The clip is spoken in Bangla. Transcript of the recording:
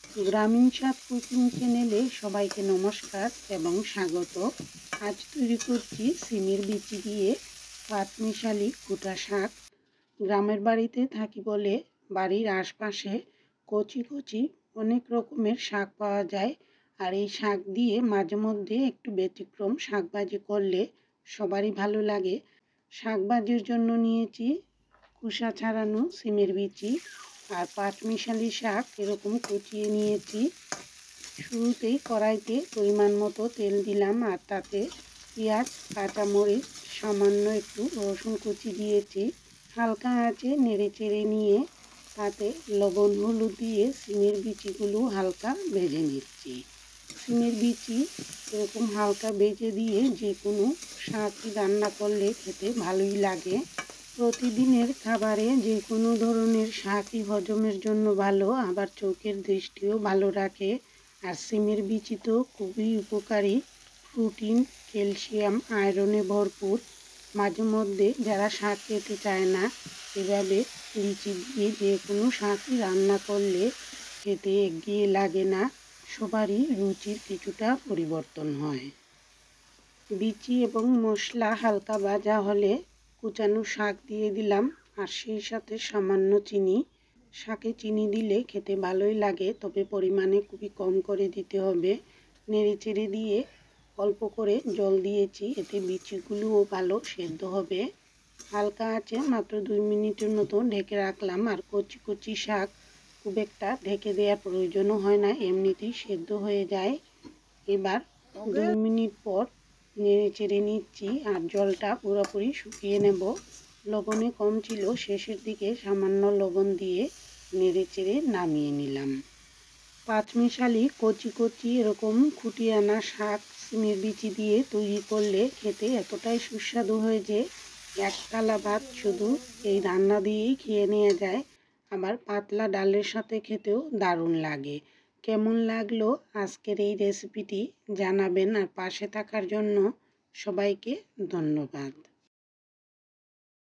গ্রামীণ স্বাদ কুকিং চ্যানেলে সবাইকে নমস্কার এবং স্বাগত। আজ তৈরি করছি সিমের বিচি দিয়ে পাঁচমিশালি গোটা শাক। গ্রামের বাড়িতে থাকি বলে বাড়ির আশপাশে কচি কচি অনেক রকমের শাক পাওয়া যায়, আর এই শাক দিয়ে মাঝে মধ্যে একটু ব্যতিক্রম শাকভাজি করলে সবারই ভালো লাগে। শাকভাজির জন্য নিয়েছি খোসা ছাড়ানো সিমের বিচি আর পাঁচমিশালি শাক এরকম কুচিয়ে নিয়েছি। শুরুতেই কড়াইতে পরিমাণ মতো তেল দিলাম, আর তাতে পেঁয়াজ, কাঁচামরিচ, সামান্য একটু রসুন কুচি দিয়েছি। হালকা আঁচে নেড়ে চেড়ে নিয়ে তাতে লবণ হলুদ দিয়ে সিমের বিচিগুলো হালকা ভেজে নিচ্ছি। সিমের বিচি এরকম হালকা ভেজে দিয়ে যে কোনো শাকই রান্না করলে খেতে ভালোই লাগে। প্রতিদিনের খাবারে যে কোনো ধরনের শাকই হজমের জন্য ভালো, আবার চোখের দৃষ্টিও ভালো রাখে। আর সিমের বিচি তো খুবই উপকারী, প্রোটিন, ক্যালসিয়াম, আয়রনে ভরপুর। মাঝে মধ্যে যারা শাক খেতে চায় না, এভাবে বিচি দিয়ে যে কোনো শাকই রান্না করলে খেতে একঘেয়ে লাগে না, সবারই রুচির কিছুটা পরিবর্তন হয়। বিচি এবং মশলা হালকা ভাজা হলে কুচানো শাক দিয়ে দিলাম, আর সেই সাথে সামান্য চিনি। শাকে চিনি দিলে খেতে ভালোই লাগে, তবে পরিমাণে খুবই কম করে দিতে হবে। নেড়ে চেড়ে দিয়ে অল্প করে জল দিয়েছি, এতে বিচিগুলোও ভালো সেদ্ধ হবে। হালকা আঁচে মাত্র 2 মিনিটের মতো ঢেকে রাখলাম। আর কচি কচি শাক খুব একটা ঢেকে দেওয়ার প্রয়োজনও হয় না, এমনিতেই সেদ্ধ হয়ে যায়। এবার 2 মিনিট পর নেড়ে চেড়ে নিচ্ছি, আর জলটা পুরোপুরি শুকিয়ে নেব। লবণে কম ছিল, শেষের দিকে সামান্য লবণ দিয়ে নেড়ে চেড়ে নামিয়ে নিলাম। পাঁচমিশালি কচি কচি এরকম খুঁটিয়ে আনা শাক সিমের বিচি দিয়ে তৈরি করলে খেতে এতটাই সুস্বাদু হয় যে এক থালা ভাত শুধু এই রান্না দিয়েই খেয়ে নেওয়া যায়। আবার পাতলা ডালের সাথে খেতেও দারুণ লাগে। কেমন লাগলো আজকের এই রেসিপিটি জানাবেন, আর পাশে থাকার জন্য সবাইকে ধন্যবাদ।